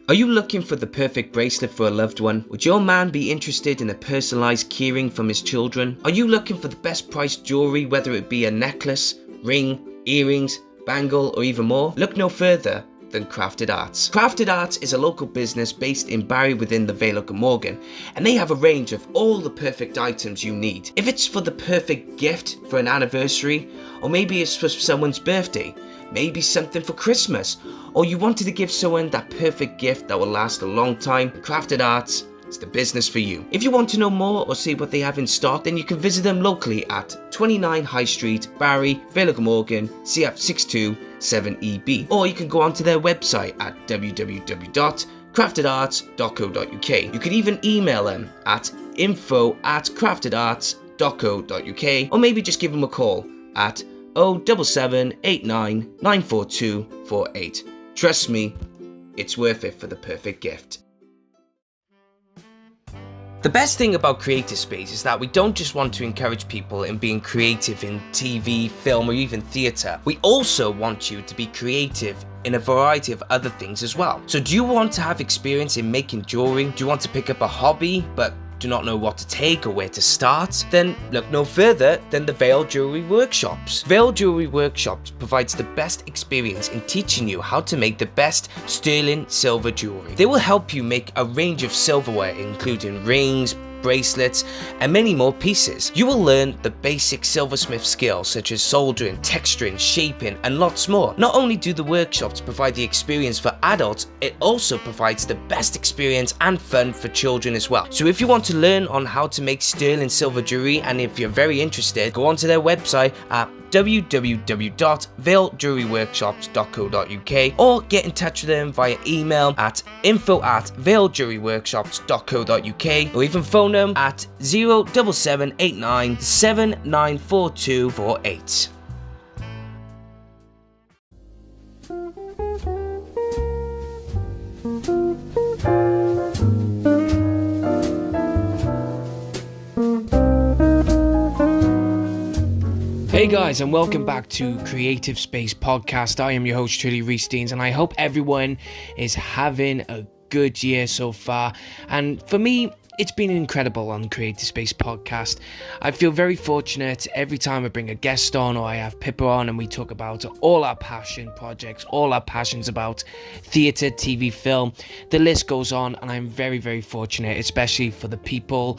Are you looking for the perfect bracelet for a loved one? Would your man be interested in a personalised keyring from his children? Are you looking for the best priced jewellery, whether it be a necklace, ring, earrings, bangle or even more? Look no further than Crafted Arts. Crafted Arts is a local business based in Barry within the Vale of Glamorgan, and they have a range of all the perfect items you need. If it's for the perfect gift for an anniversary, or maybe it's for someone's birthday, maybe something for Christmas, or you wanted to give someone that perfect gift that will last a long time, Crafted Arts is the business for you. If you want to know more or see what they have in stock, then you can visit them locally at 29 High Street, Barry, Vale of Glamorgan, CF627EB, or you can go onto their website at www.craftedarts.co.uk. You can even email them at info@craftedarts.co.uk, or maybe just give them a call at 07789 94248. Trust me, it's worth it for the perfect gift. The best thing about Creative Space is that we don't just want to encourage people in being creative in TV, film or even theatre. We also want you to be creative in a variety of other things as well. So do you want to have experience in making jewellery? Do you want to pick up a hobby but do not know what to take or where to start? Then look no further than the Vale Jewellery Workshops. Vale Jewellery Workshops provides the best experience in teaching you how to make the best sterling silver jewellery. They will help you make a range of silverware including rings, bracelets and many more pieces. You will learn the basic silversmith skills such as soldering, texturing, shaping and lots more. Not only do the workshops provide the experience for adults, it also provides the best experience and fun for children as well. So if you want to learn on how to make sterling silver jewelry, and if you're very interested, go onto their website at www.valejewelryworkshops.co.uk or get in touch with them via email at info@valejewelryworkshops.co.uk or even phone them at 07789 794248. Hey guys, and welcome back to Creative Space Podcast. I am your host truly, Rhys, and I hope everyone is having a good year so far. And for me, it's been incredible on Creative Space Podcast. I feel very fortunate every time I bring a guest on or I have Pippa on and we talk about all our passion projects, all our passions about theatre, TV, film. The list goes on, and I'm very, very fortunate, especially for the people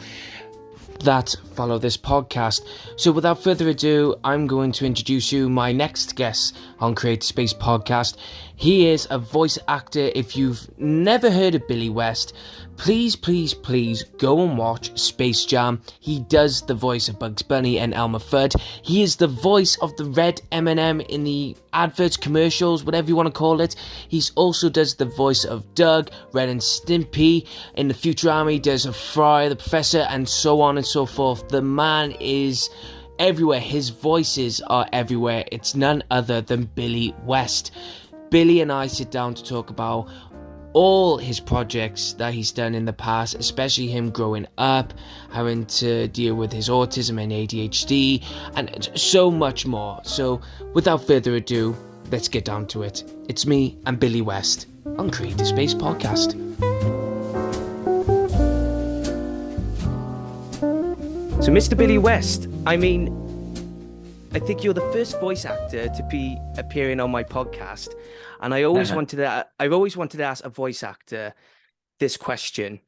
that follow this podcast. So without further ado, I'm going to introduce you my next guest on Creative Space Podcast. He is a voice actor. If you've never heard of Billy West, please go and watch Space Jam. He does the voice of Bugs Bunny and Elmer Fudd. He is the voice of the red M&M in the adverts, commercials, whatever you want to call it. He also does the voice of Doug, Ren and Stimpy. In the Futurama, he does a Fry, the Professor, and so on and so forth. The man is everywhere. His voices are everywhere. It's none other than Billy West. Billy and I sit down to talk about all his projects that he's done in the past, especially him growing up, having to deal with his autism and ADHD, and so much more. So without further ado, let's get down to it. It's me and Billy West on Creative Space Podcast. So Mr. Billy West, I think you're the first voice actor to be appearing on my podcast, and I always wanted to ask a voice actor this question,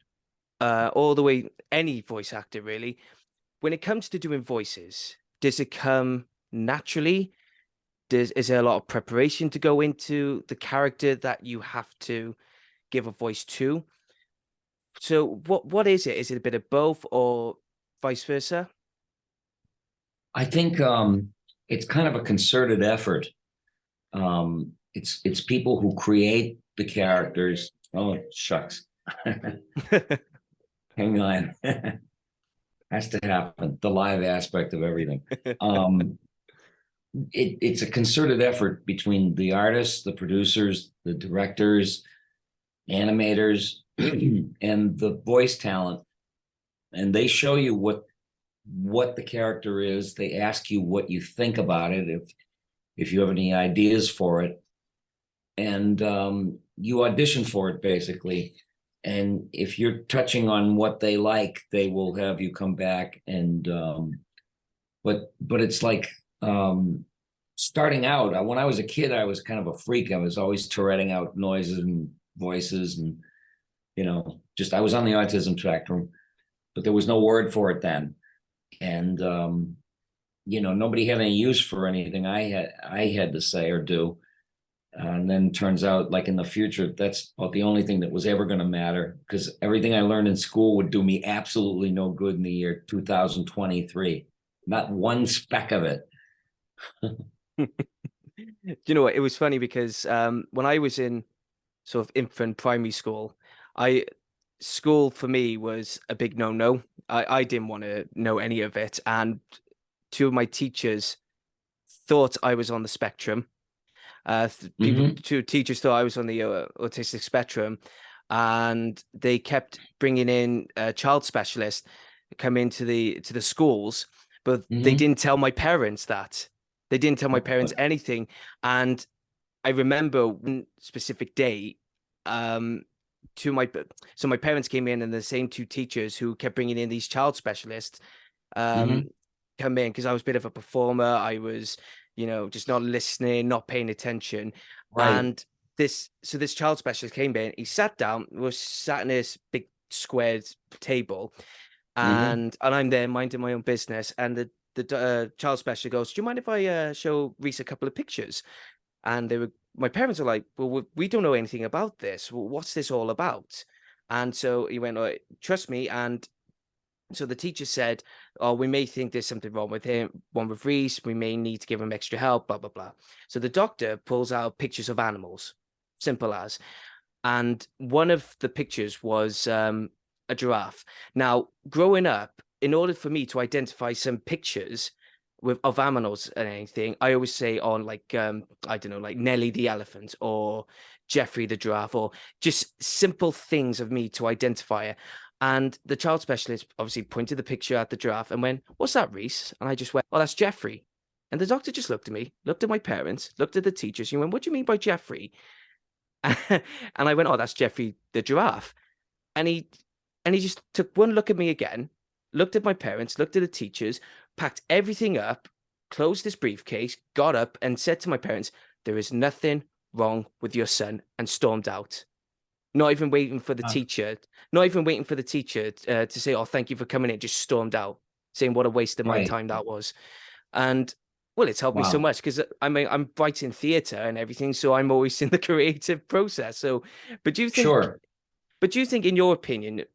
all the way, any voice actor really. When it comes to doing voices, does it come naturally? Is there a lot of preparation to go into the character that you have to give a voice to? So what is it? Is it a bit of both or vice versa? I think it's kind of a concerted effort. It's people who create the characters. Oh, shucks. Hang on. Has to happen. The live aspect of everything. It's a concerted effort between the artists, the producers, the directors, animators, and the voice talent. And they show you what the character is. They ask you what you think about it, if you have any ideas for it. and you audition for it basically. And if you're touching on what they like, they will have you come back. And but it's like starting out. When I was a kid, I was kind of a freak. I was always Touretting out noises and voices, and just I was on the autism spectrum, but there was no word for it then. And nobody had any use for anything I had to say or do. And then turns out, like in the future, that's about the only thing that was ever going to matter, because everything I learned in school would do me absolutely no good in the year 2023. Not one speck of it. You know what? It was funny because when I was in sort of infant primary school, school for me was a big no-no. I didn't want to know any of it. And two of my teachers thought I was on the spectrum. Two teachers thought I was on the autistic spectrum, and they kept bringing in a child specialist come into the schools, but they didn't tell my parents that. They didn't tell my parents anything. And I remember one specific day, so my parents came in, and the same two teachers who kept bringing in these child specialists come in, because I was a bit of a performer. I was just not listening, not paying attention. Right. And this child specialist came in, he sat down, was sat in this big squared table, and I'm there minding my own business. And the child specialist goes, "Do you mind if I show Rhys a couple of pictures?" And my parents are like, "Well, we don't know anything about this. Well, what's this all about?" And so he went, "Oh, trust me." And so the teacher said, "Oh, we may think there's something wrong with Rhys. We may need to give him extra help, blah, blah, blah." So the doctor pulls out pictures of animals, simple as. And one of the pictures was a giraffe. Now, growing up, in order for me to identify some pictures of animals and anything, I always say on like, I don't know, like Nelly the elephant or Jeffrey the giraffe, or just simple things of me to identify it. And the child specialist obviously pointed the picture at the giraffe and went, "What's that, Rhys?" And I just went, "Oh, that's Jeffrey." And the doctor just looked at me, looked at my parents, looked at the teachers, and went, "What do you mean by Jeffrey?" And I went, "Oh, that's Jeffrey the giraffe." And he just took one look at me again, looked at my parents, looked at the teachers, packed everything up, closed his briefcase, got up and said to my parents, "There is nothing wrong with your son," and stormed out. Not even waiting for the teacher, to say, "Oh, thank you for coming in," just stormed out, saying what a waste of my time that was. And well, it's helped me so much, because I'm writing theatre and everything, so I'm always in the creative process. So, but do you think, in your opinion,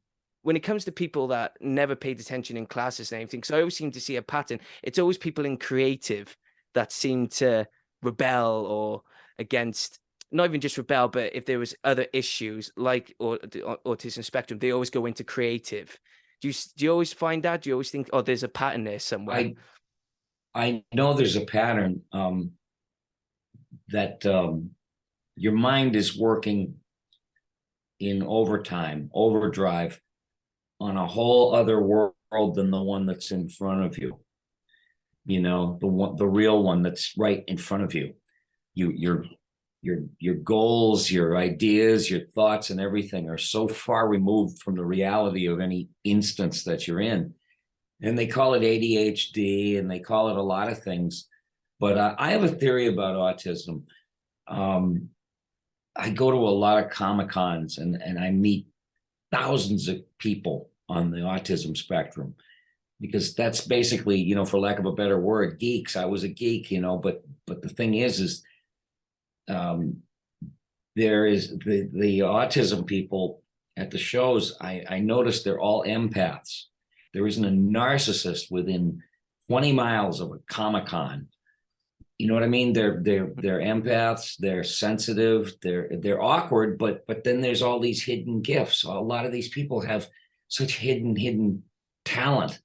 when it comes to people that never paid attention in classes and anything, because I always seem to see a pattern, it's always people in creative that seem to rebel or against, not even just rebel, but if there was other issues like the autism spectrum, they always go into creative. Do you always find that? Do you always think, "Oh, there's a pattern there somewhere"? I know there's a pattern, that your mind is working in overdrive on a whole other world than the one that's in front of you. The real one that's right in front of you. Your goals, your ideas, your thoughts, and everything are so far removed from the reality of any instance that you're in. And they call it ADHD, and they call it a lot of things. But I have a theory about autism. I go to a lot of Comic-Cons, and I meet thousands of people on the autism spectrum, because that's basically, for lack of a better word, geeks. I was a geek, but the thing is there is the autism people at the shows. I noticed they're all empaths. There isn't a narcissist within 20 miles of a Comic-Con. You know what I mean? They're empaths. They're sensitive. They're awkward, but then there's all these hidden gifts. A lot of these people have such hidden talent.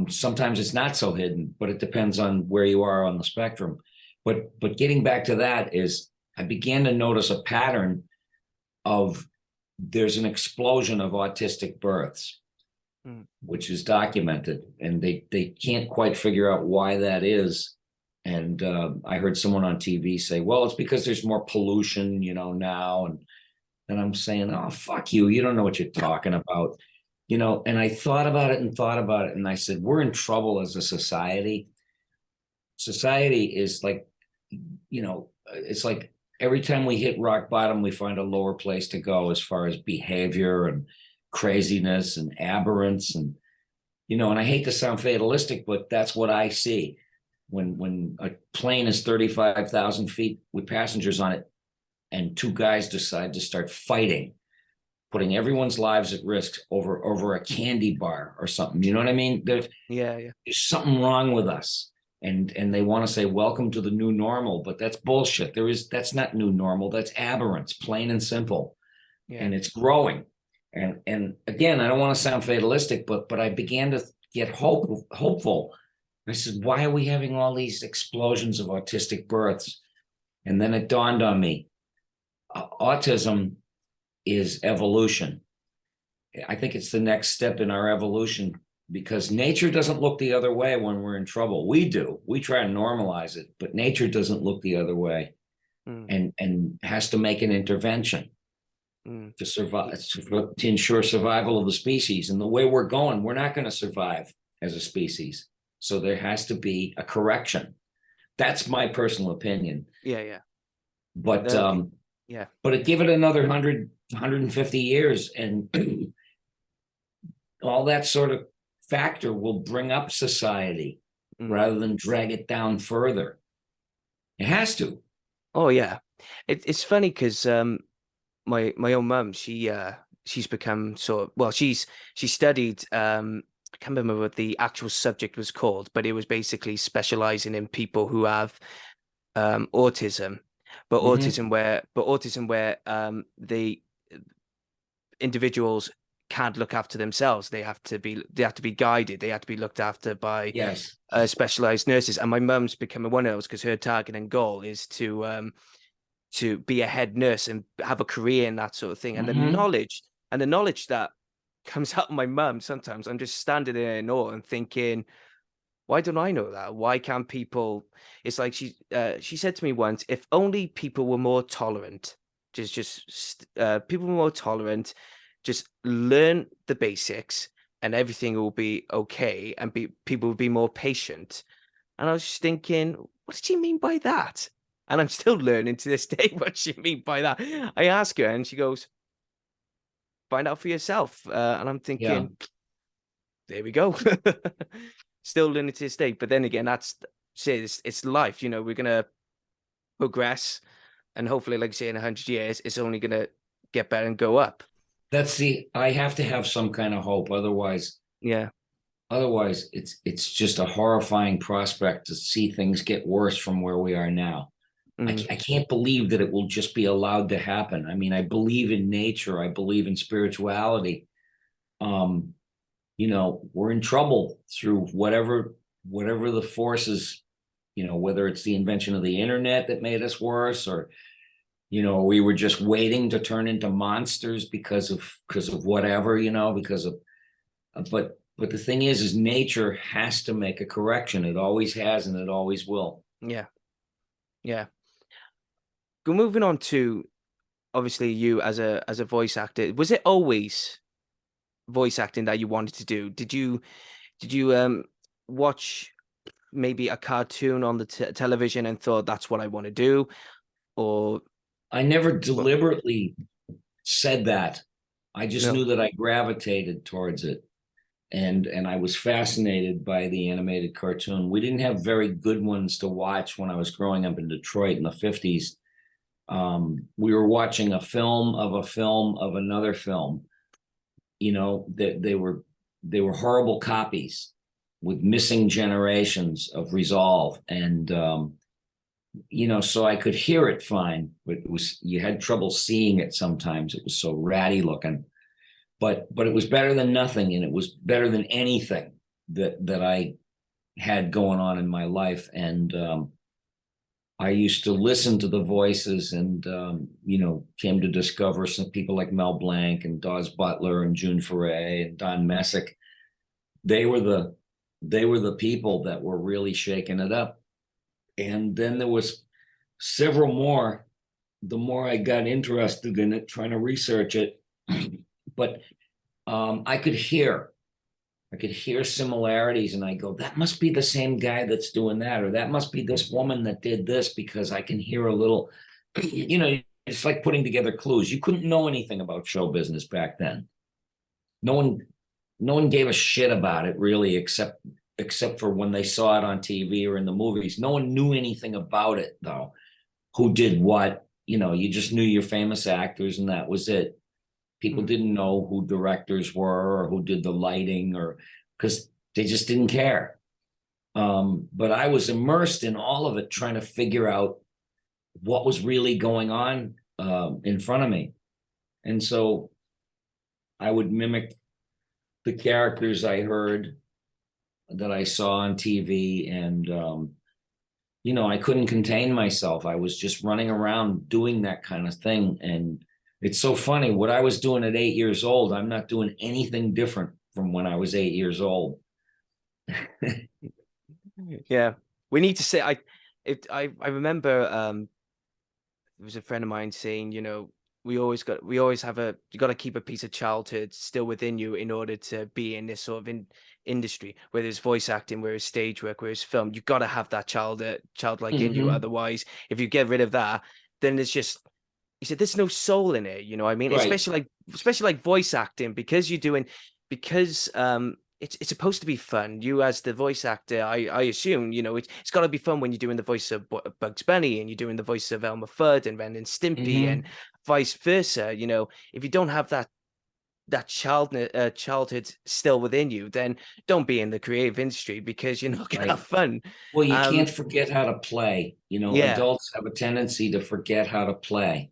Sometimes it's not so hidden, but it depends on where you are on the spectrum. But getting back to that, is I began to notice a pattern of there's an explosion of autistic births, which is documented, and they can't quite figure out why that is. And I heard someone on TV say, well, it's because there's more pollution, now. And I'm saying, oh, fuck you. You don't know what you're talking about. And I thought about it and thought about it. And I said, we're in trouble as a society. Society is like, it's like every time we hit rock bottom, we find a lower place to go as far as behavior and craziness and aberrance. And, and I hate to sound fatalistic, but that's what I see. When a plane is 35,000 feet with passengers on it and two guys decide to start fighting, putting everyone's lives at risk over a candy bar or something, you know what I mean? There's something wrong with us. And they want to say, welcome to the new normal, but that's bullshit. That's not new normal. That's aberrance, plain and simple. Yeah. And it's growing. And again, I don't want to sound fatalistic, but I began to get hopeful. I said, why are we having all these explosions of autistic births? And then it dawned on me, autism is evolution. I think it's the next step in our evolution, because nature doesn't look the other way when we're in trouble. We do. We try to normalize it, but nature doesn't look the other way and has to make an intervention to survive, to ensure survival of the species. And the way we're going, we're not going to survive as a species. So there has to be a correction. That's my personal opinion. Yeah. But but give it another 100, 150 years, and all that sort of factor will bring up society rather than drag it down further. It has to. Oh yeah, it's funny because my own mum, she's become she studied I can't remember what the actual subject was called, but it was basically specializing in people who have autism, but autism where the individuals can't look after themselves. They have to be guided. They have to be looked after by specialized nurses. And my mum's becoming one of those because her target and goal is to be a head nurse and have a career in that sort of thing. And the knowledge that comes out of my mum, sometimes I'm just standing there in awe and thinking, why don't I know that? Why can't people? It's like she said to me once, if only people were more tolerant, just people were more tolerant, just learn the basics and everything will be okay, and people will be more patient. And I was just thinking, what did she mean by that? And I'm still learning to this day what she mean by that. I ask her and she goes, find out for yourself. And I'm thinking, there we go. Still learning to this day. But then again, it's life. We're going to progress. And hopefully, like I say, in 100 years, it's only going to get better and go up. I have to have some kind of hope. Otherwise, it's just a horrifying prospect to see things get worse from where we are now. I can't believe that it will just be allowed to happen. I mean, I believe in nature. I believe in spirituality. We're in trouble through whatever the forces, whether it's the invention of the internet that made us worse, or, we were just waiting to turn into monsters because of whatever, but the thing is nature has to make a correction. It always has, and it always will. Yeah. Moving on to, obviously, you as a voice actor, was it always voice acting that you wanted to do? Did you watch maybe a cartoon on the television and thought that's what I want to do? Or I never deliberately said that. I just knew that I gravitated towards it. And I was fascinated by the animated cartoon. We didn't have very good ones to watch when I was growing up in Detroit in the 50s. We were watching a film of another film. That they were horrible copies with missing generations of resolve. And so I could hear it fine, but you had trouble seeing it sometimes. It was so ratty looking. But it was better than nothing, and it was better than anything that I had going on in my life. And I used to listen to the voices, and came to discover some people like Mel Blanc and Dawes Butler and June Foray and Don Messick. They were the people that were really shaking it up. And then there was several more. The more I got interested in it, trying to research it, but I could hear similarities, and I go, that must be the same guy that's doing that, or that must be this woman that did this, because I can hear a little, it's like putting together clues. You couldn't know anything about show business back then. No one gave a shit about it really, except for when they saw it on TV or in the movies. No one knew anything about it though. Who did what? You just knew your famous actors, and that was it. People didn't know who directors were or who did the lighting, or because they just didn't care. But I was immersed in all of it, trying to figure out what was really going on in front of me. And so I would mimic the characters I heard, that I saw on TV, and I couldn't contain myself. I was just running around doing that kind of thing. And it's so funny, what I was doing at 8 years old, I'm not doing anything different from when I was 8 years old. Yeah, we need to say. I remember there was a friend of mine saying, you got to keep a piece of childhood still within you in order to be in this sort of industry, whether it's voice acting, whether it's stage work, whether it's film. You got to have that childlike in you. Otherwise, if you get rid of that, then it's just, he said, there's no soul in it. You know what I mean? Right. Especially like voice acting, because it's supposed to be fun. You as the voice actor, I assume, it's got to be fun when you're doing the voice of Bugs Bunny and you're doing the voice of Elmer Fudd and Ren and Stimpy and vice versa. If you don't have that childhood still within you, then don't be in the creative industry, because you're not gonna have fun. Well, you can't forget how to play. Yeah. Adults have a tendency to forget how to play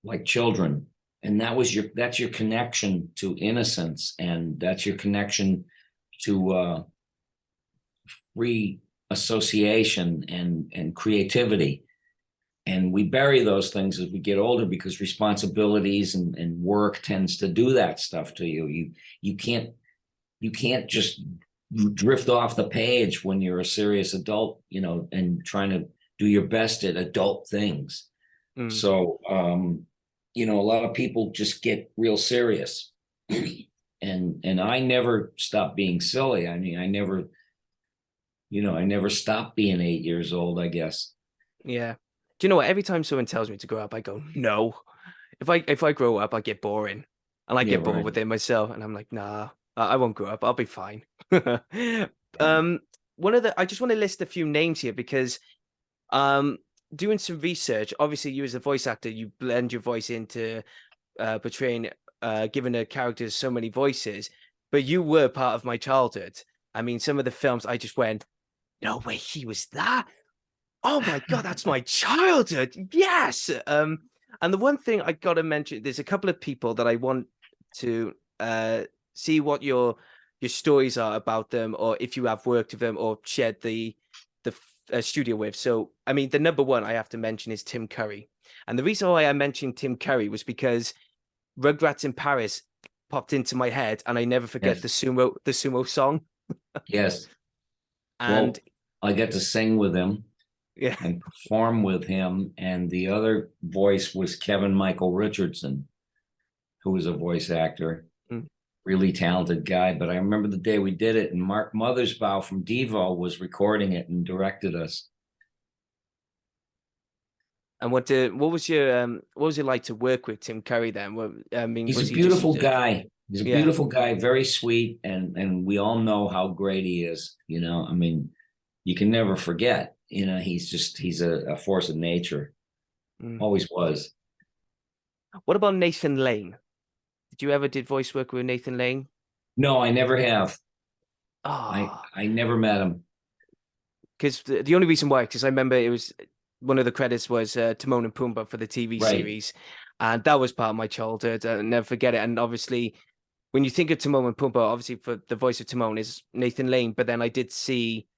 like children. And that's your connection to innocence, and that's your connection to free association and creativity. And we bury those things as we get older, because responsibilities and work tends to do that stuff to you. You can't just drift off the page when you're a serious adult, and trying to do your best at adult things. So a lot of people just get real serious. And I never stopped being silly. I mean, I never stopped being 8 years old, I guess. Yeah. Do you know what? Every time someone tells me to grow up, I go, no. If I grow up, I get boring. And I get bored within myself. And I'm like, nah, I won't grow up. I'll be fine. I just want to list a few names here, because doing some research, obviously you as a voice actor, you blend your voice into portraying, giving a character so many voices, but you were part of my childhood. I mean, some of the films I just went, no way, he was that. Oh my God, that's my childhood. Yes. And the one thing I got to mention, there's a couple of people that I want to see what your stories are about them, or if you have worked with them or shared the studio with. So, I mean, the number one I have to mention is Tim Curry. And the reason why I mentioned Tim Curry was because Rugrats in Paris popped into my head, and I never forget the sumo song. Yes. And I get to sing with him. Yeah. And perform with him. And the other voice was Kevin Michael Richardson, who was a voice actor, really talented guy. But I remember the day we did it, and Mark Mothersbaugh from Devo was recording it and directed us. And what was it like to work with Tim Curry then? I mean, he's a beautiful guy. He's a beautiful guy, very sweet, and we all know how great he is. I mean, you can never forget. He's a force of nature. Always was. What about Nathan Lane? Did you ever did voice work with Nathan Lane? No, I never have. Oh. I never met him. Because the only reason why, because I remember it was one of the credits was Timon and Pumbaa for the TV series, and that was part of my childhood. I'll never forget it. And obviously, when you think of Timon and Pumbaa, obviously for the voice of Timon is Nathan Lane, but then I did see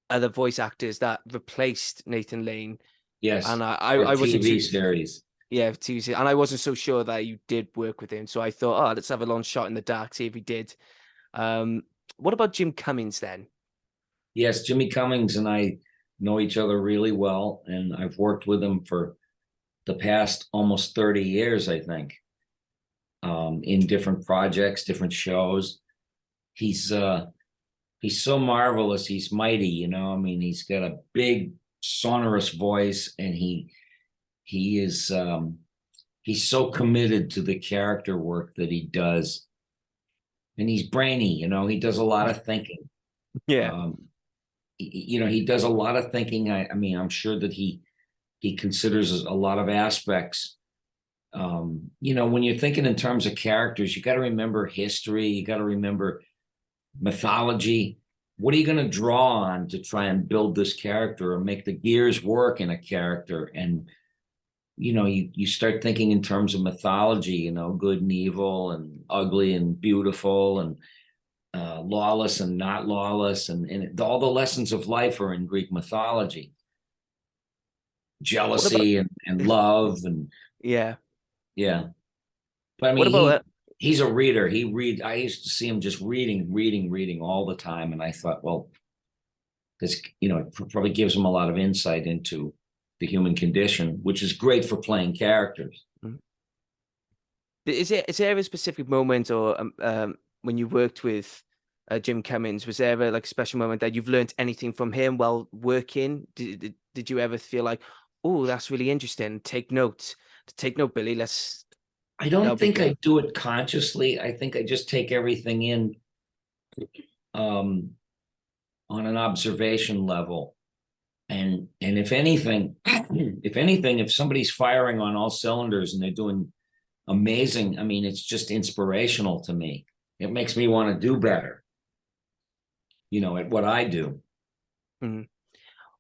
other voice actors that replaced Nathan Lane. Yes, and I wasn't TV series. Yeah, TV series, and I wasn't so sure that you did work with him, so I thought, let's have a long shot in the dark, see if he did. What about Jim Cummings then? Yes, Jimmy Cummings and I know each other really well, and I've worked with him for the past almost 30 years, I think, in different projects, different shows. He's so marvelous. He's mighty, you know. I mean, he's got a big, sonorous voice, and he's so committed to the character work that he does. And he's brainy, you know. He does a lot of thinking. Yeah. He does a lot of thinking. I mean, I'm sure that he considers a lot of aspects. When you're thinking in terms of characters, you got to remember history. You got to remember mythology. What are you going to draw on to try and build this character or make the gears work in a character? And you start thinking in terms of mythology, good and evil and ugly and beautiful and lawless and not lawless. And all the lessons of life are in Greek mythology. Jealousy and love and yeah. But I What mean, about he's a reader. I used to see him just reading all the time. And I thought, well, this, it probably gives him a lot of insight into the human condition, which is great for playing characters. Is there a specific moment or when you worked with Jim Cummings, was there ever like a special moment that you've learned anything from him while working? Did you ever feel like, oh, that's really interesting, take note, Billy, I don't think I do it consciously. I think I just take everything in on an observation level. And if anything, if somebody's firing on all cylinders and they're doing amazing, I mean, it's just inspirational to me. It makes me want to do better, at what I do. Mm-hmm.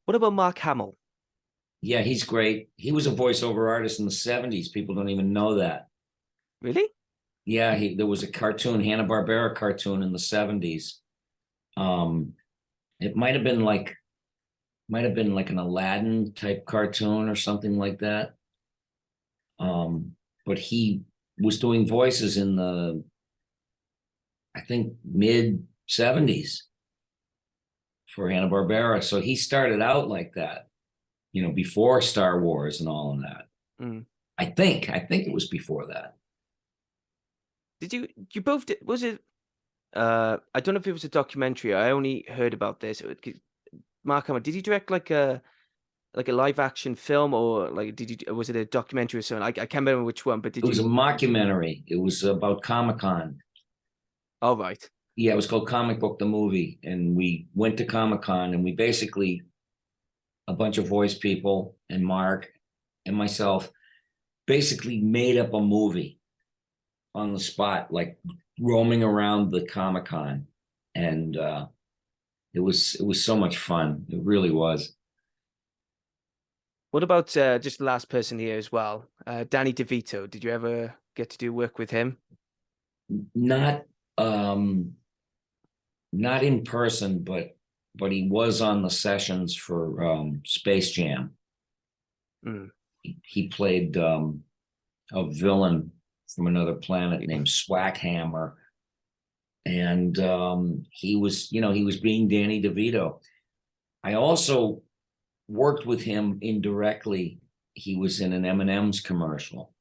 What about Mark Hamill? Yeah, he's great. He was a voiceover artist in the 70s. People don't even know that. Really? Yeah, there was a cartoon, Hanna-Barbera cartoon in the 70s. It might have been like an Aladdin type cartoon or something like that. But he was doing voices in the, I think, mid 70s for Hanna-Barbera. So he started out like that, before Star Wars and all of that. Mm. I think it was before that. Did you both, was it, I don't know if it was a documentary. I only heard about this. Mark Hamill, did he direct like a live action film, or like was it a documentary or something? I can't remember which one, but it was a mockumentary. It was about Comic-Con. Oh, right. Yeah, it was called Comic Book the Movie. And we went to Comic-Con and we basically, a bunch of voice people and Mark and myself, basically made up a movie on the spot, like roaming around the Comic-Con. And it was so much fun. It really was. What about just the last person here as well? Danny DeVito. Did you ever get to do work with him? Not in person, but he was on the sessions for Space Jam. Mm. He played a villain from another planet named Swackhammer. And he was being Danny DeVito. I also worked with him indirectly. He was in an M&M's commercial.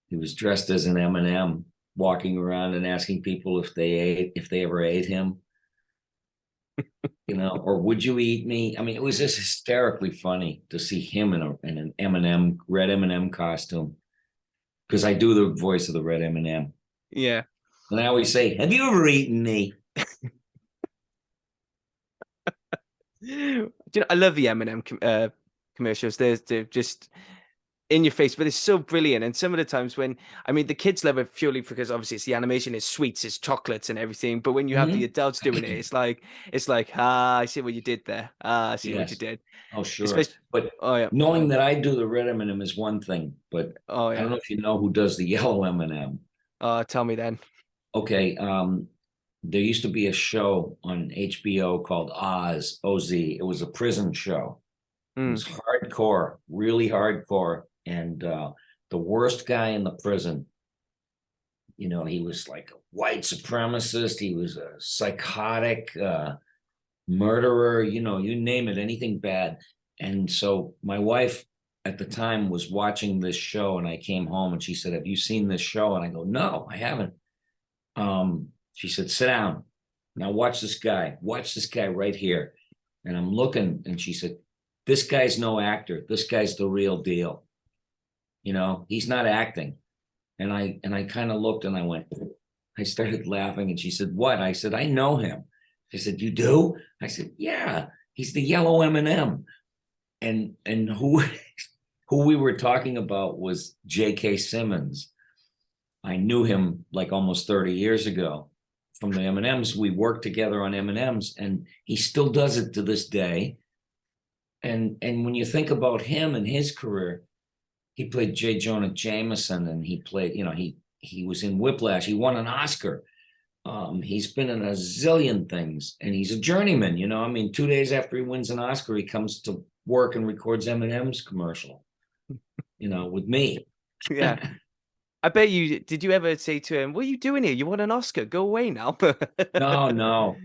He was dressed as an M&M, walking around and asking people if they ever ate him. Or would you eat me? I mean, it was just hysterically funny to see him in an M&M, red M&M costume. Because I do the voice of the red M&M. Yeah. And I always say, have you ever eaten me? I love the M&M commercials. They're just in your face, but it's so brilliant. And some of the times when, I mean, the kids love it purely because obviously it's the animation, is sweets, it's chocolates and everything. But when you have the adults doing it, it's like, I see what you did there. I see what you did. Oh, sure. Especially, but knowing that I do the red M&M is one thing, but I don't know if you know who does the yellow M&M. Tell me then. Okay. There used to be a show on HBO called Oz, O-Z. It was a prison show. It was hardcore, really hardcore. And the worst guy in the prison, he was like a white supremacist. He was a psychotic murderer, you name it, anything bad. And so my wife at the time was watching this show, and I came home and she said, "Have you seen this show?" And I go, "No, I haven't." She said, "Sit down. Now watch this guy. Watch this guy right here." And I'm looking, and she said, "This guy's no actor. This guy's the real deal. You know, he's not acting." And I kind of looked and I started laughing, and she said, "What?" I said, "I know him." She said, "You do?" I said, "Yeah, he's the yellow M&M." And who we were talking about was J.K. Simmons. I knew him like almost 30 years ago from the M&Ms. We worked together on M&Ms, and he still does it to this day. And when you think about him and his career, he played J. Jonah Jameson, and he played, he was in Whiplash. He won an Oscar. He's been in a zillion things, and he's a journeyman. 2 days after he wins an Oscar, he comes to work and records M&M's commercial, with me. Yeah. I bet you, did you ever say to him, "What are you doing here? You won an Oscar. Go away now." No.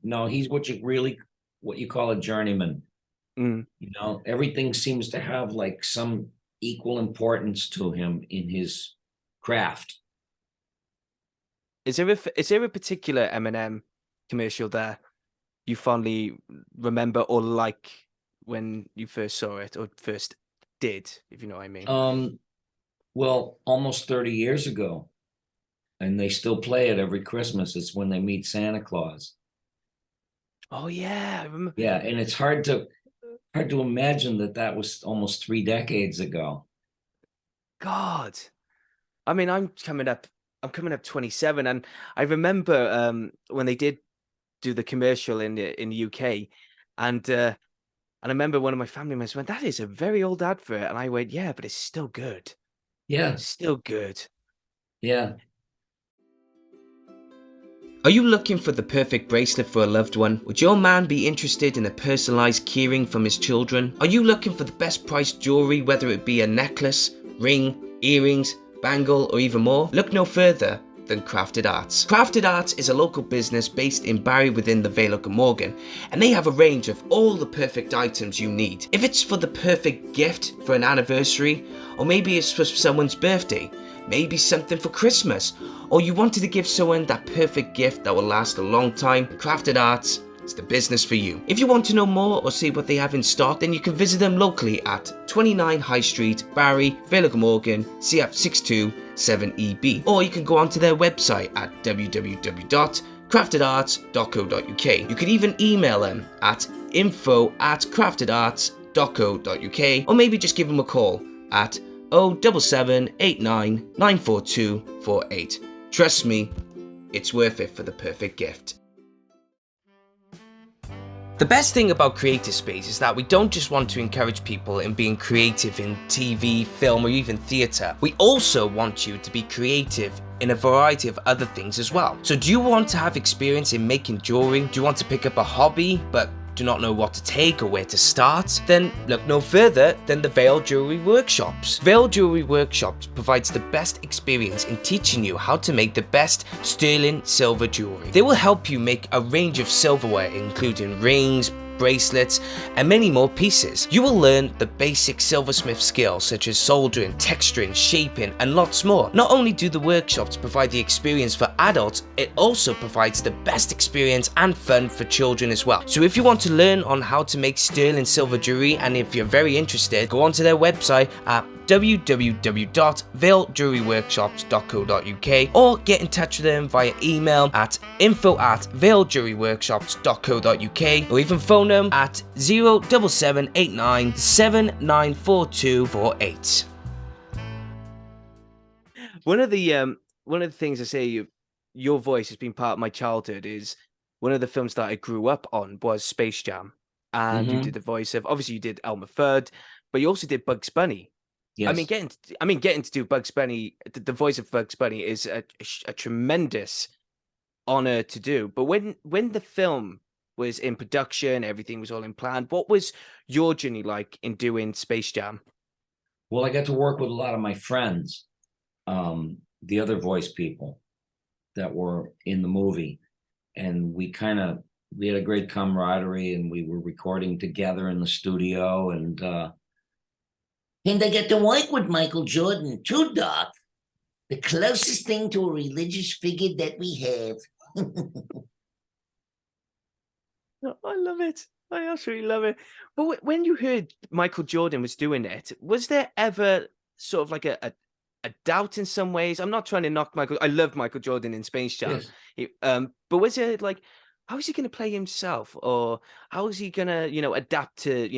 No, he's what you call a journeyman. Mm. Everything seems to have like some equal importance to him in his craft. Is there a particular M&M commercial there you fondly remember or like when you first saw it or first did, if you know what I mean? Well, almost 30 years ago, and they still play it every Christmas. It's when they meet Santa Claus. Oh yeah, I remember. Yeah, and it's hard to imagine that was almost 3 decades ago. God, I mean, I'm coming up 27, and I remember when they did do the commercial in the UK, and I remember one of my family members went, "That is a very old advert," and I went, "Yeah, but it's still good. Yeah, Still good." yeah. Are you looking for the perfect bracelet for a loved one? Would your man be interested in a personalised keyring from his children? Are you looking for the best priced jewellery, whether it be a necklace, ring, earrings, bangle, or even more? Look no further than Crafted Arts. Crafted Arts is a local business based in Barry within the Vale of Glamorgan, and they have a range of all the perfect items you need. If it's for the perfect gift for an anniversary, or maybe it's for someone's birthday, maybe something for Christmas, or you wanted to give someone that perfect gift that will last a long time, Crafted Arts is the business for you. If you want to know more or see what they have in stock, then you can visit them locally at 29 High Street, Barry, Vale of Glamorgan, CF627EB, or you can go onto their website at www.craftedarts.co.uk. You can even email them at info@craftedarts.co.uk, or maybe just give them a call at 07789 94248. Trust me, it's worth it for the perfect gift. The best thing about Creative Space is that we don't just want to encourage people in being creative in TV, film, or even theatre. We also want you to be creative in a variety of other things as well. So do you want to have experience in making jewelry? Do you want to pick up a hobby but do not know what to take or where to start? Then look no further than the Vale Jewelry Workshops. Vale Jewelry Workshops provides the best experience in teaching you how to make the best sterling silver jewelry. They will help you make a range of silverware including rings, bracelets, and many more pieces. You will learn the basic silversmith skills such as soldering, texturing, shaping, and lots more. Not only do the workshops provide the experience for adults, it also provides the best experience and fun for children as well. So if you want to learn on how to make sterling silver jewelry, and if you're very interested, go onto their website at www.valejewelryworkshops.co.uk or get in touch with them via email at info@valejewelryworkshops.co.uk or even phone them at 07789 794248. One of the things I say, your voice has been part of my childhood. Is one of the films that I grew up on was Space Jam, and you did the voice of, obviously you did Elmer Fudd, but you also did Bugs Bunny. Yes. I mean, getting to do Bugs Bunny, the voice of Bugs Bunny, is a tremendous honor to do. But when the film was in production, everything was all in plan. What was your journey like in doing Space Jam? Well, I got to work with a lot of my friends, the other voice people that were in the movie, and we kind of we had a great camaraderie, and we were recording together in the studio. And I get to work with Michael Jordan too, Doc. The closest thing to a religious figure that we have. I love it. I absolutely love it. But when you heard Michael Jordan was doing it, was there ever sort of like a doubt in some ways? I'm not trying to knock Michael. I love Michael Jordan in Space Jam. Yes. But was it like, how is he going to play himself, or how is he going to, adapt to,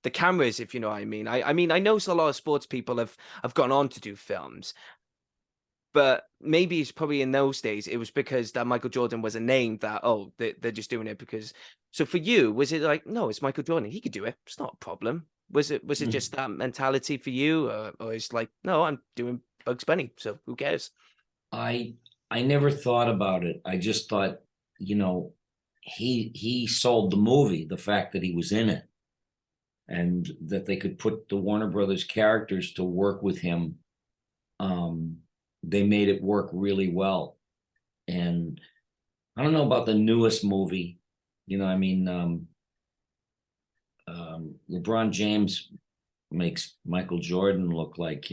the cameras, if you know what I mean? I mean, I know a lot of sports people have gone on to do films, but maybe it's probably in those days it was because that Michael Jordan was a name that, oh, they're just doing it because. So for you, was it like, no, it's Michael Jordan, he could do it, it's not a problem? Was it just that mentality for you, or it's like, no, I'm doing Bugs Bunny, so who cares? I never thought about it. I just thought, he sold the movie, the fact that he was in it, and that they could put the Warner Brothers characters to work with him. They made it work really well. And I don't know about the newest movie. I mean, LeBron James makes Michael Jordan look like,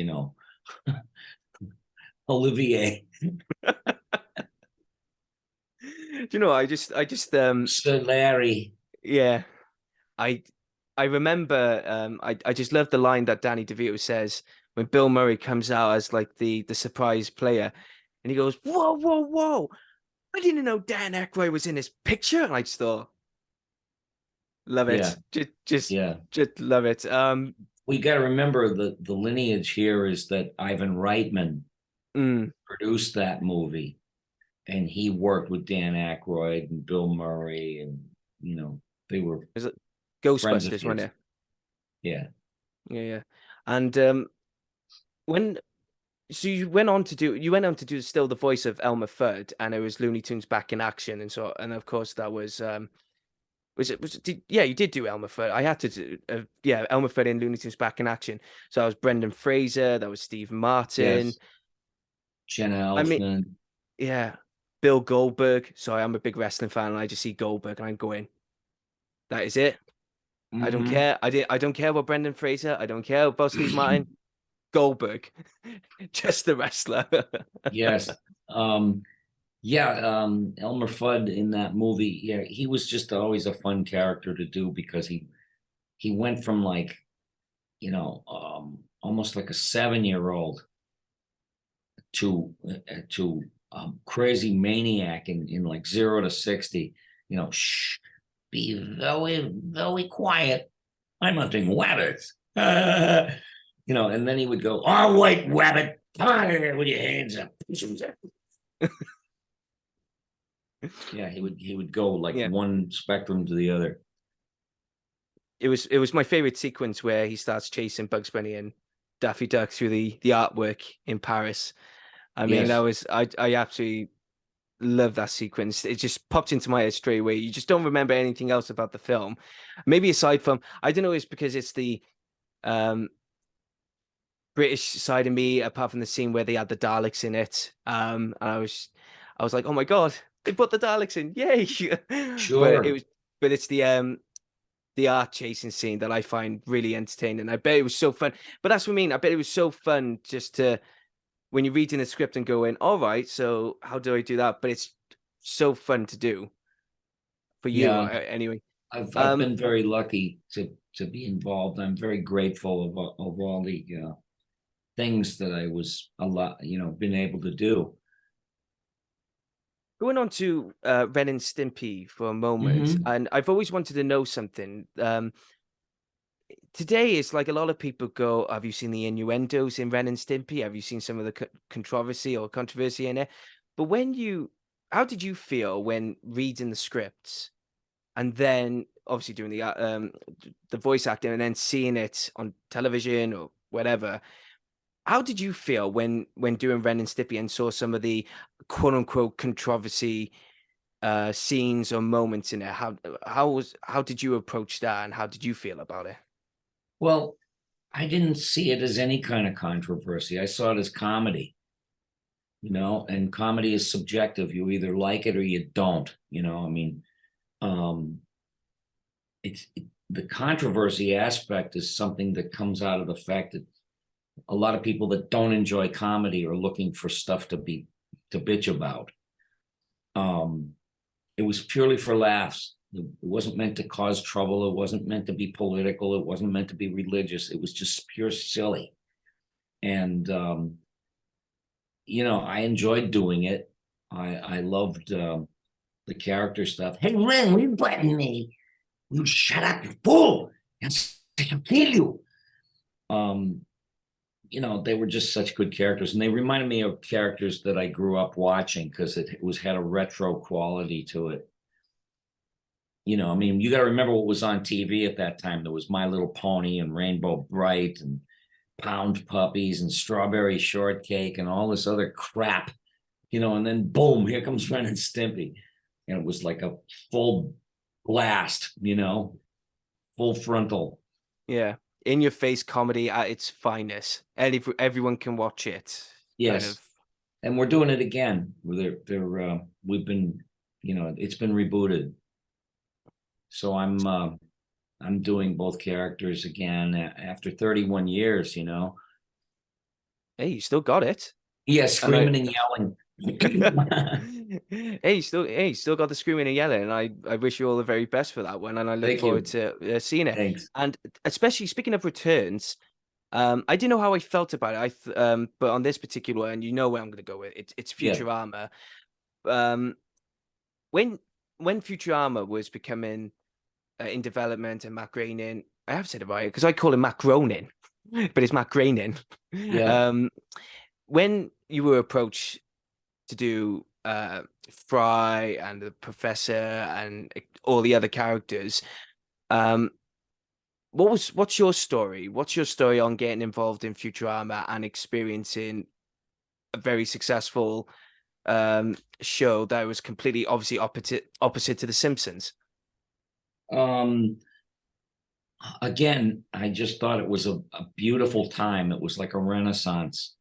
Olivier. Do you know, I just Sir Larry. yeah, I remember I just love the line that Danny DeVito says when Bill Murray comes out as like the surprise player, and he goes, "Whoa, whoa, whoa! I didn't know Dan Aykroyd was in this picture." And I just thought, love Yeah. it, just love it. We got to remember the lineage here is that Ivan Reitman produced that movie, and he worked with Dan Aykroyd and Bill Murray, and they were Is it Ghostbusters, wasn't it? Yeah. And you went on to do still the voice of Elmer Fudd, and it was Looney Tunes Back in Action, and of course that was you did do Elmer Fudd. I had to do Elmer Fudd in Looney Tunes Back in Action. So that was Brendan Fraser, that was Steve Martin, yes. Jenna Elfman. Bill Goldberg. Sorry, I'm a big wrestling fan, and I just see Goldberg and I'm going, that is it. I don't care. I don't care about Brendan Fraser. I don't care about Steve Martin. Goldberg, just the wrestler. Yes. Elmer Fudd in that movie. Yeah, he was just always a fun character to do, because he went from like, almost like a 7-year-old to crazy maniac in like 0 to 60. Shh, be very, very quiet. I'm hunting rabbits. And then he would go, "All right, rabbit, fire with your hands up." Yeah, he would go like one spectrum to the other. It was my favorite sequence where he starts chasing Bugs Bunny and Daffy Duck through the artwork in Paris. I mean, that was I absolutely love that sequence. It just popped into my head straight away. You just don't remember anything else about the film, maybe aside from, I don't know, it's because it's the British side of me, apart from the scene where they had the Daleks in it. And I was like, oh my god, they put the Daleks in, yay! Sure. But it's the art chasing scene that I find really entertaining. I bet it was so fun. But that's what I mean. I bet it was so fun just to, when you're reading the script and going, all right, so how do I do that? But it's so fun to do for you, anyway. I've been very lucky to be involved. I'm very grateful of all the things that I was been able to do. Going on to Ren and Stimpy for a moment, and I've always wanted to know something. Today, it's like a lot of people go, have you seen the innuendos in Ren and Stimpy? Have you seen some of the controversy in it? But how did you feel when reading the scripts and then obviously doing the voice acting and then seeing it on television or whatever? How did you feel when doing Ren and Stimpy and saw some of the quote unquote controversy scenes or moments in it? How did you approach that, and how did you feel about it? Well, I didn't see it as any kind of controversy. I saw it as comedy. and comedy is subjective. You either like it or you don't, I mean, the controversy aspect is something that comes out of the fact that a lot of people that don't enjoy comedy are looking for stuff to bitch about. It was purely for laughs. It wasn't meant to cause trouble. It wasn't meant to be political. It wasn't meant to be religious. It was just pure silly. And I enjoyed doing it. I loved the character stuff. Hey, Ren, what are you biting me? You shut up, you fool! I'll kill you. They were just such good characters, and they reminded me of characters that I grew up watching because it had a retro quality to it. I mean, you got to remember what was on TV at that time. There was My Little Pony and Rainbow Bright and Pound Puppies and Strawberry Shortcake and all this other crap, and then boom, here comes Ren and Stimpy. And it was like a full blast, full frontal. Yeah. In your face comedy at its finest. Everyone can watch it. Yes. And we're doing it again. We've been, it's been rebooted. So I'm doing both characters again after 31 years, Hey, you still got it. Yeah, screaming and yelling. Hey, you still got the screaming and yelling, and I wish you all the very best for that one, and I look forward to seeing it. Thanks. And especially speaking of returns, I didn't know how I felt about it. But on this particular one, where I'm going to go with it. It's Futurama. Yeah. When Futurama was becoming in development and Matt Groening, I have said it right because I call him Matt Groening, but it's Matt Groening. Yeah. When you were approached to do Fry and the Professor and all the other characters, what's your story? What's your story on getting involved in Futurama and experiencing a very successful show that was completely obviously opposite to The Simpsons? Again, I just thought it was a beautiful time. It was like a renaissance,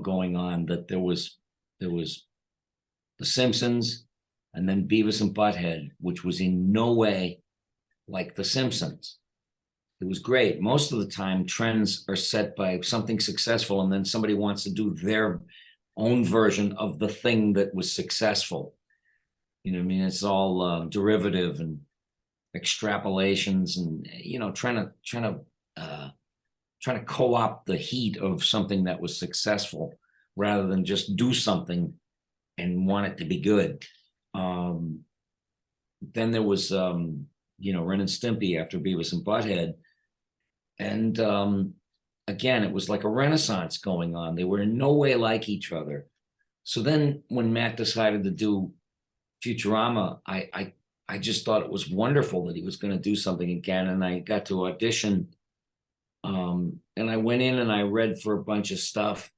going on, that there was The Simpsons and then Beavis and Butthead, which was in no way like The Simpsons. It was great. Most of the time, trends are set by something successful, and then somebody wants to do their own version of the thing that was successful. I mean, it's all derivative and extrapolations, and trying to co-opt the heat of something that was successful rather than just do something and want it to be good. Then there was Ren and Stimpy after Beavis and Butthead, and again, it was like a renaissance going on. They were in no way like each other. So then when Matt decided to do Futurama, I just thought it was wonderful that he was going to do something again. And I got to audition. And I went in and I read for a bunch of stuff,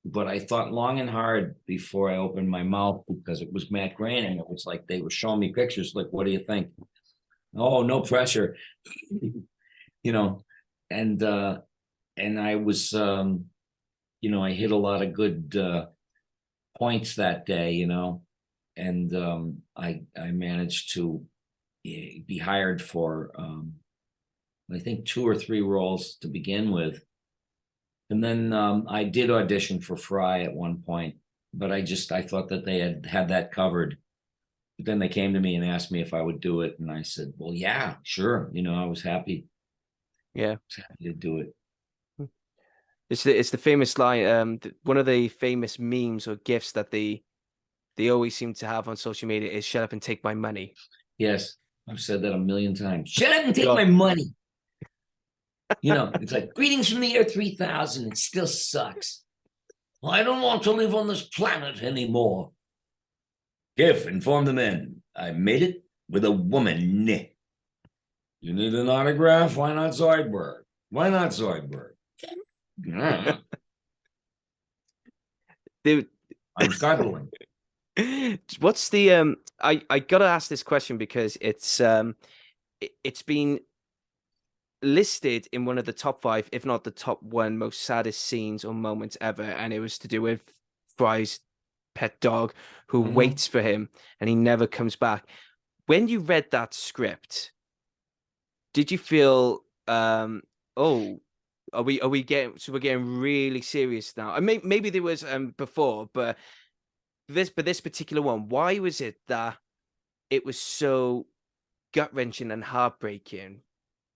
but I thought long and hard before I opened my mouth, because it was Matt Groening. It was like they were showing me pictures, like, what do you think? Oh, no pressure. And I was, I hit a lot of good points that day, and I managed to be hired for I think 2 or 3 roles to begin with, and then I did audition for Fry at one point, but I thought that they had that covered. But then they came to me and asked me if I would do it, and I said, well, yeah, sure. I was happy. Yeah, I was happy to do it. It's the famous line. One of the famous memes or gifs that they always seem to have on social media is "Shut up and take my money." Yes, I've said that a million times. Shut up and take my money. It's like, greetings from the year 3000. It still sucks. Well, I don't want to live on this planet anymore. Gif, inform the men. I made it with a woman. You need an autograph? Why not Zoidberg? Why not Zoidberg? Dude, I'm scuttling. What's the I gotta ask this question because it's been listed in one of the top 5, if not the top 1 most saddest scenes or moments ever, and it was to do with Fry's pet dog who Mhm. waits for him and he never comes back. When you read that script, did you feel oh, are we getting, so we're getting really serious now? I mean, maybe there was before, but this particular one, why was it that it was so gut-wrenching and heartbreaking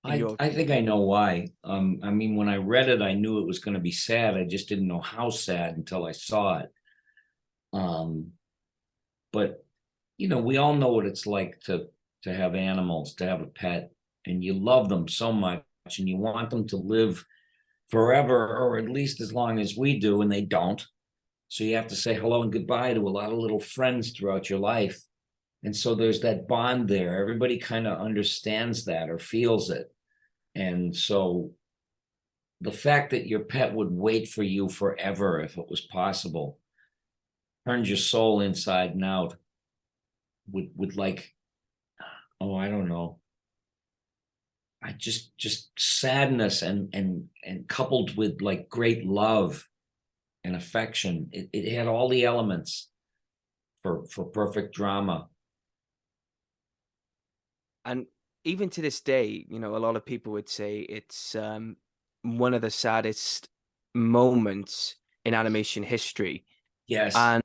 in your I think I opinion? know why. I mean, when I read it, I knew it was going to be sad. I just didn't know how sad until I saw it. Um, but we all know what it's like to have animals, to have a pet, and you love them so much, and you want them to live forever, or at least as long as we do, and they don't. So you have to say hello and goodbye to a lot of little friends throughout your life. And so there's that bond there. Everybody kind of understands that or feels it. And so the fact that your pet would wait for you forever, if it was possible, turns your soul inside and out with like, oh, I don't know. I just sadness and coupled with like great love and affection. It had all the elements for perfect drama. And even to this day, a lot of people would say it's one of the saddest moments in animation history. Yes. And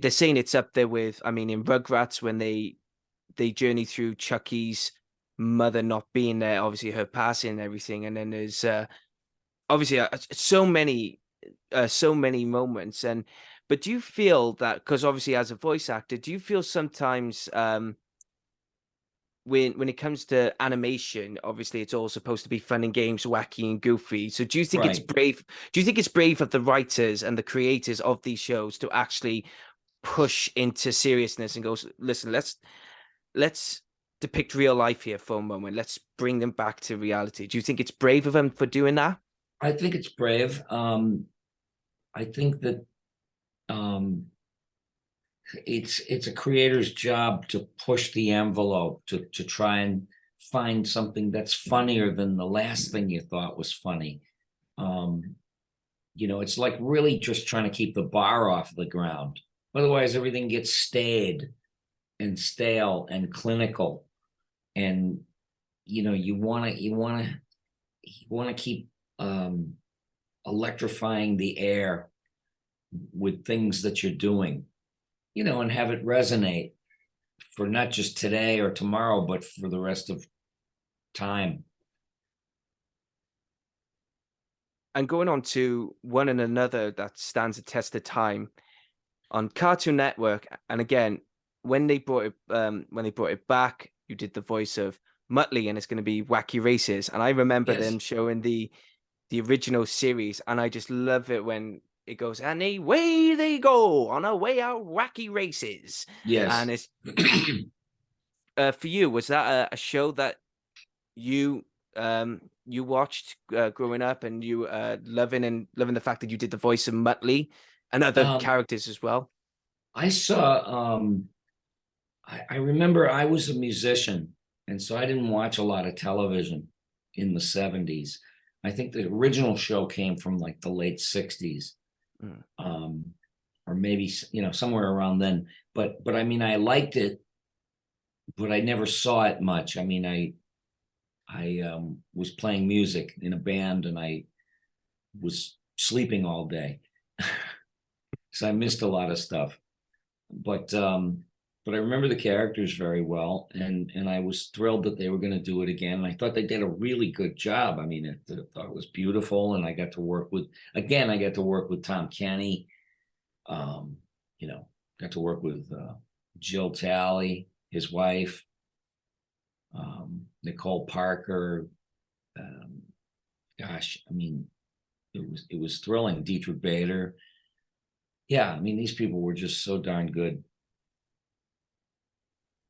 they're saying it's up there with, I mean, in Rugrats when they journey through Chucky's mother not being there, obviously her passing and everything, and then there's obviously so many moments. And but do you feel that, because obviously as a voice actor, do you feel sometimes when it comes to animation, obviously it's all supposed to be fun and games, wacky and goofy. So do you think it's Right. brave? Do you think it's brave of the writers and the creators of these shows to actually push into seriousness and go, listen, let's depict real life here for a moment. Let's bring them back to reality. Do you think it's brave of them for doing that? I think it's brave. I think that um, it's a creator's job to push the envelope to try and find something that's funnier than the last thing you thought was funny. Um, it's like really just trying to keep the bar off the ground. Otherwise, everything gets staid and stale and clinical. And you want to keep electrifying the air with things that you're doing, and have it resonate for not just today or tomorrow, but for the rest of time. And going on to one and another that stands the test of time on Cartoon Network. And again, when they brought it back, you did the voice of Muttley, and it's going to be Wacky Races. And I remember them Yes. showing the original series, and I just love it when it goes, and away they go on a way out wacky races. And Yes. it's for you, was that a show that you you watched growing up, and you loving the fact that you did the voice of Muttley and other um, characters as well? I saw I remember I was a musician, and so I didn't watch a lot of television in the 70s. I think the original show came from like the late 60s. Mm. um, or maybe somewhere around then. But I mean, I liked it, but I never saw it much. I mean, I was playing music in a band, and I was sleeping all day, so I missed a lot of stuff. But but I remember the characters very well, and I was thrilled that they were going to do it again. And I thought they did a really good job. I mean, I thought it was beautiful, and I got to work with Tom Kenny. Um, got to work with Jill Talley, his wife, Nicole Parker. Um, gosh, I mean, it was thrilling. Dietrich Bader. Yeah, I mean, these people were just so darn good.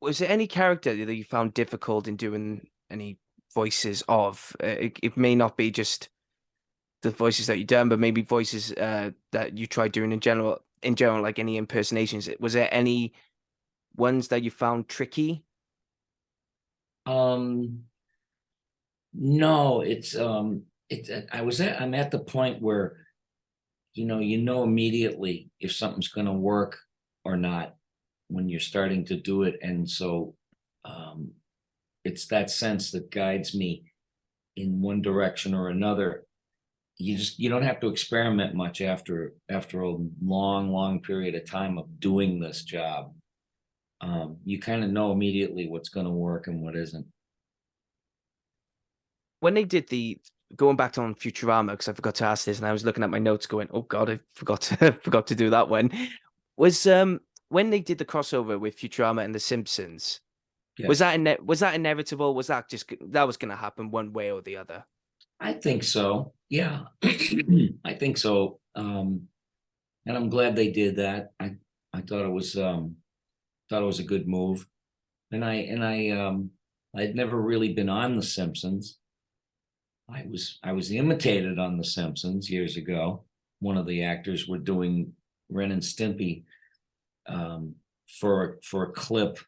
Was there any character that you found difficult in doing any voices of? It may not be just the voices that you done, but maybe voices that you tried doing in general. In general, like any impersonations. Was there any ones that you found tricky? Um, no, I'm at the point where you know immediately if something's going to work or not when you're starting to do it. And so it's that sense that guides me in one direction or another. You don't have to experiment much after a long period of time of doing this job. You kind of know immediately what's going to work and what isn't. When they did going back on Futurama, because I forgot to ask this, and I was looking at my notes, going, "Oh God, I forgot to do that one." Was when they did the crossover with Futurama and The Simpsons? Yes. Was that inevitable? Was that just that was going to happen one way or the other? I think so. Yeah, I think so. And I'm glad they did that. I thought it was a good move. And I'd never really been on The Simpsons. I was imitated on The Simpsons years ago. One of the actors were doing Ren and Stimpy for a clip.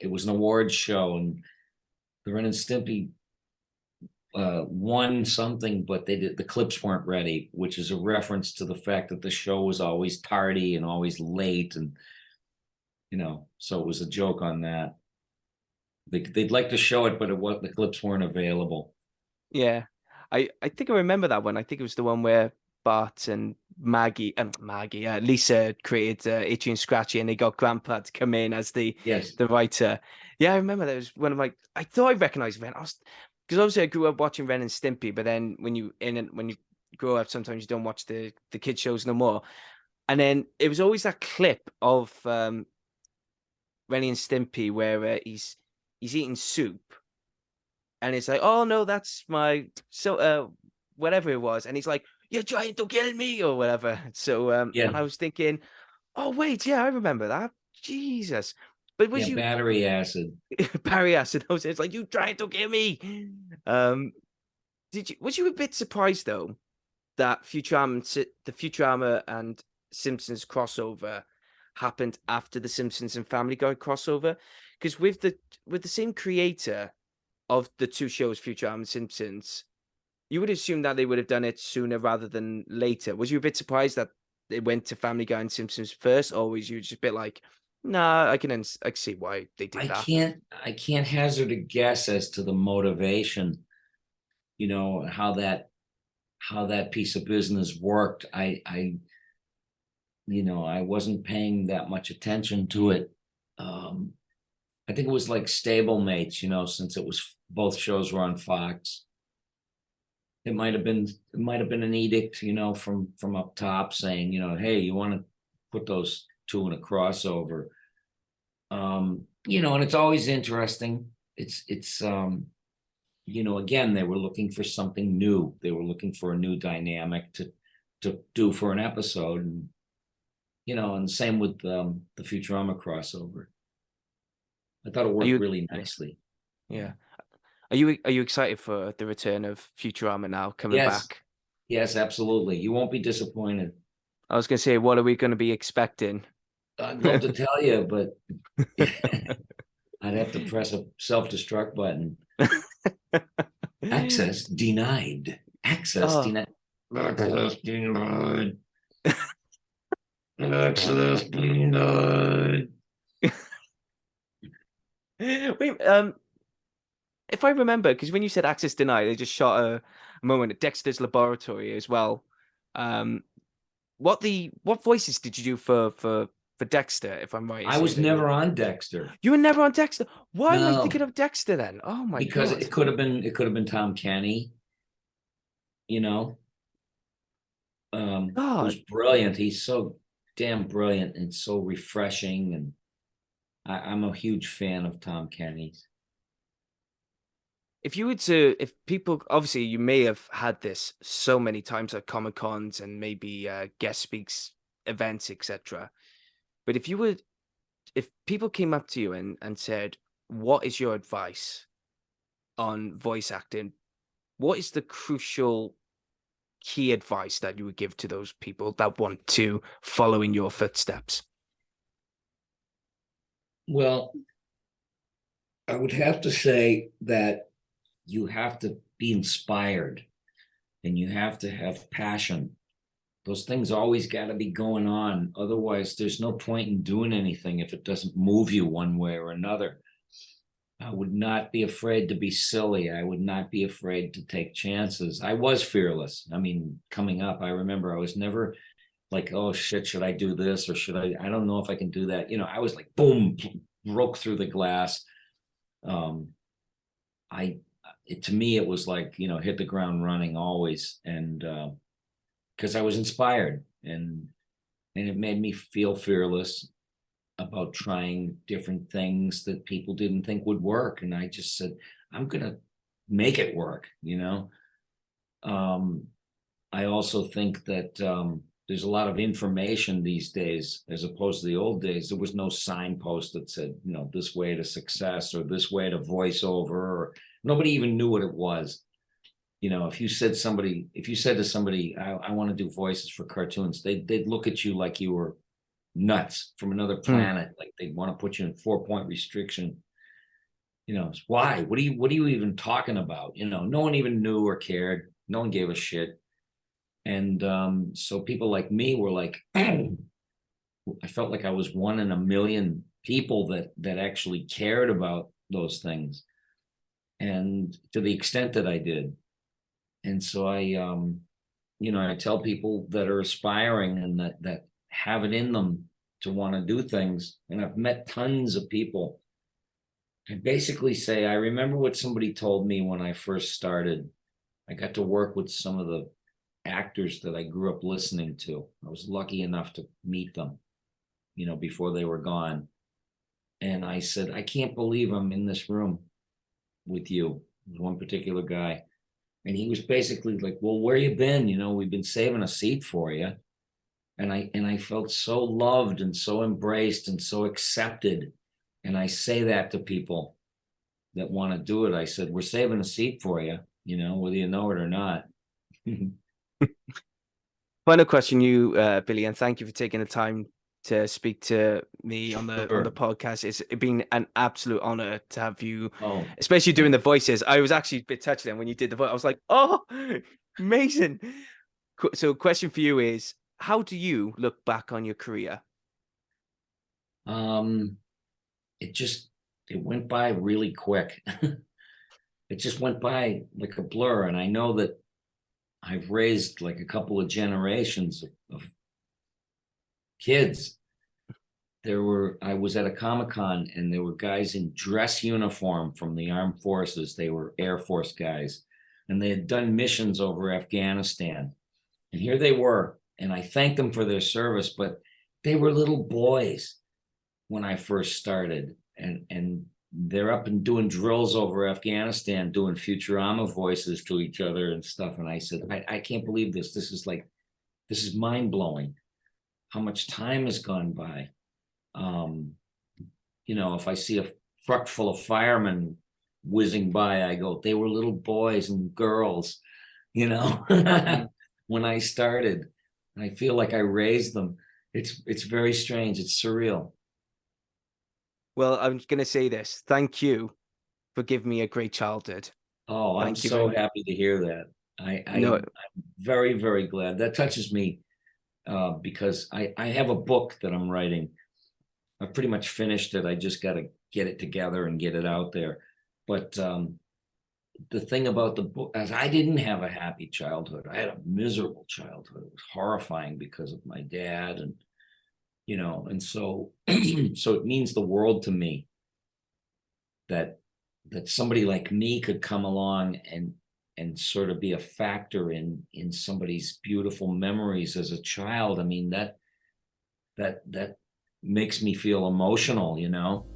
It was an awards show, and the Ren and Stimpy won something, but the clips weren't ready, which is a reference to the fact that the show was always tardy and always late, and so it was a joke on that. They'd like to show it, but the clips weren't available. Yeah, I think I remember that one. I think it was the one where Bart and Lisa created Itchy and Scratchy, and they got Grandpa to come in as the writer. Yeah, I remember that was one of my. I thought I recognized Ren. Because obviously I grew up watching Ren and Stimpy, but then when you grow up, sometimes you don't watch the kid shows no more. And then it was always that clip of Ren and Stimpy where he's eating soup. And it's like, oh no, that's my whatever it was, and he's like, "You're trying to kill me," or whatever. So and I was thinking, oh wait, yeah, I remember that. Jesus, but was you battery acid? Barry acid. It's like, you trying to kill me. Was you a bit surprised though that the Futurama and Simpsons crossover happened after the Simpsons and Family Guy crossover? Because with the same creator of the two shows, Futurama and Simpsons, you would assume that they would have done it sooner rather than later. Was you a bit surprised that they went to Family Guy and Simpsons first, or was you just a bit like, nah, I can see why they did that? I can't hazard a guess as to the motivation, how that piece of business worked. I wasn't paying that much attention to it. I think it was like stablemates, since both shows were on Fox. It might have been an edict, from up top saying, hey, you want to put those two in a crossover. And it's always interesting. It's again, they were looking for something new. They were looking for a new dynamic to do for an episode, and same with the Futurama crossover. I thought it worked really nicely. Yeah. Are you excited for the return of Futurama now coming back? Yes, absolutely. You won't be disappointed. I was going to say, what are we going to be expecting? I'd love to tell you, but I'd have to press a self-destruct button. Access denied. Access denied. Access denied. Access denied. Wait, if I remember, because when you said access denied, they just shot a moment at Dexter's laboratory as well. What voices did you do for Dexter, if I'm right? I was never on Dexter. You were never on Dexter. Why am I thinking of Dexter then? Oh my God! Because it could have been Tom Kenny. Who's brilliant. He's so damn brilliant and so refreshing, and I'm a huge fan of Tom Kenny's. If people, obviously you may have had this so many times at Comic Cons and maybe guest speaks events, etc. But if people came up to you and said, what is your advice on voice acting? What is the crucial key advice that you would give to those people that want to follow in your footsteps? Well, I would have to say that you have to be inspired and you have to have passion Those things always got to be going on. Otherwise, there's no point in doing anything if it doesn't move you one way or another. I would not be afraid to be silly. I would not be afraid to take chances. I was fearless. I mean, coming up, I remember I was never like, oh shit, should I do this or should I don't know if I can do that. You know, I was like, boom, broke through the glass. To me, it was like, you know, hit the ground running always. And because I was inspired and it made me feel fearless about trying different things that people didn't think would work. And I just said, I'm going to make it work, you know? I also think that there's a lot of information these days, as opposed to the old days. There was no signpost that said, you know, this way to success or this way to voiceover, or nobody even knew what it was. You know, if you said to somebody, I want to do voices for cartoons, they'd look at you like you were nuts from another planet. Like they'd want to put you in 4-point restriction. You know, why? What are you even talking about? You know, no one even knew or cared. No one gave a shit. And so people like me were like, I felt like I was one in a million people that actually cared about those things. And to the extent that I did. And so I, you know, I tell people that are aspiring and that have it in them to want to do things. And I've met tons of people. I basically say, I remember what somebody told me when I first started. I got to work with some of the actors that I grew up listening to. I was lucky enough to meet them, you know, before they were gone. And I said, I can't believe I'm in this room with you. One particular guy. And he was basically like, well, where you been? You know, we've been saving a seat for you. And I felt so loved and so embraced and so accepted. And I say that to people that want to do it. I said, we're saving a seat for you, you know, whether you know it or not. Final question, Billy, and thank you for taking the time to speak to me on the podcast. It's been an absolute honor to have you, especially doing the voices. I was actually a bit touched then when you did the voice. I was like, oh, amazing. So question for you is, how do you look back on your career? It went by really quick. It just went by like a blur. And I know that I've raised like a couple of generations of kids. I was at a Comic-Con and there were guys in dress uniform from the armed forces. They were Air Force guys and they had done missions over Afghanistan. And here they were. And I thanked them for their service, but they were little boys when I first started. And they're up and doing drills over Afghanistan, doing Futurama voices to each other and stuff. And I said, I can't believe this. This is mind blowing. How much time has gone by. You know, if I see a truck full of firemen whizzing by, I go, they were little boys and girls, you know, when I started. I feel like I raised them. It's very strange. It's surreal. Well, I'm going to say this. Thank you for giving me a great childhood. Oh, I'm so happy to hear that. I'm very, very glad. That touches me because I have a book that I'm writing. I've pretty much finished it. I just got to get it together and get it out there. But the thing about the book is I didn't have a happy childhood. I had a miserable childhood. It was horrifying because of my dad and, you know, and so it means the world to me that somebody like me could come along and sort of be a factor in somebody's beautiful memories as a child. I mean, that makes me feel emotional, you know.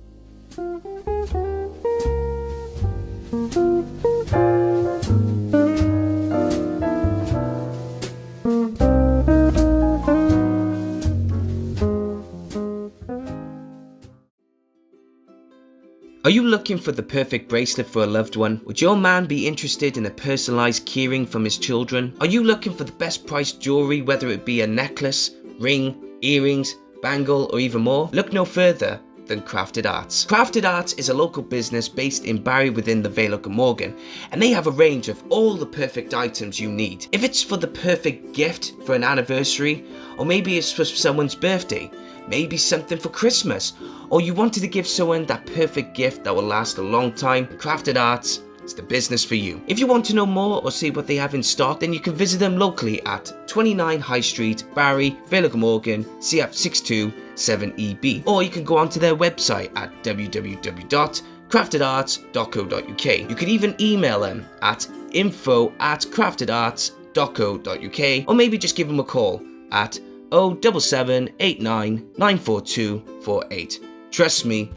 Are you looking for the perfect bracelet for a loved one? Would your man be interested in a personalised keyring from his children? Are you looking for the best priced jewellery, whether it be a necklace, ring, earrings, bangle or even more? Look no further. than Crafted Arts. Crafted Arts is a local business based in Barry within the Vale of Glamorgan, and they have a range of all the perfect items you need. If it's for the perfect gift for an anniversary, or maybe it's for someone's birthday, maybe something for Christmas, or you wanted to give someone that perfect gift that will last a long time, Crafted Arts is the business for you. If you want to know more or see what they have in stock, then you can visit them locally at 29 High Street, Barry, Vale of Glamorgan, CF627EB, or you can go onto their website at www.craftedarts.co.uk. You could even email them at info@craftedarts.co.uk, or maybe just give them a call at 07789 942 48. Trust me,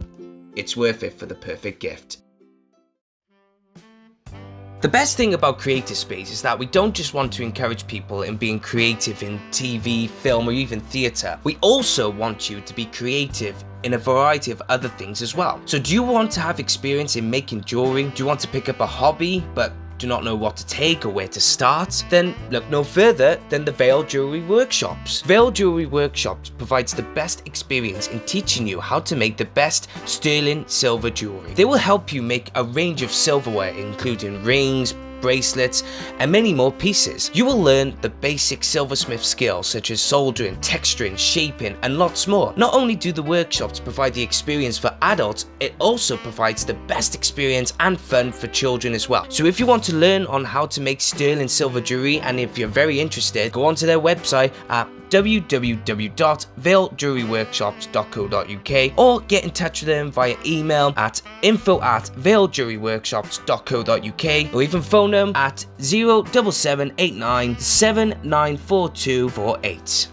it's worth it for the perfect gift. The best thing about Creative Space is that we don't just want to encourage people in being creative in TV, film, or even theatre. We also want you to be creative in a variety of other things as well. So do you want to have experience in making jewelry? Do you want to pick up a hobby but do not know what to take or where to start? Then look no further than the Vale Jewelry Workshops. Vale Jewelry Workshops provides the best experience in teaching you how to make the best sterling silver jewelry. They will help you make a range of silverware including rings, bracelets, and many more pieces. You will learn the basic silversmith skills such as soldering, texturing, shaping, and lots more. Not only do the workshops provide the experience for adults, it also provides the best experience and fun for children as well. So if you want to learn on how to make sterling silver jewelry, and if you're very interested, go onto their website at www.valegewelryworkshops.co.uk or get in touch with them via email at info@valegewelryworkshops.co.uk or even phone them at 07789 794248.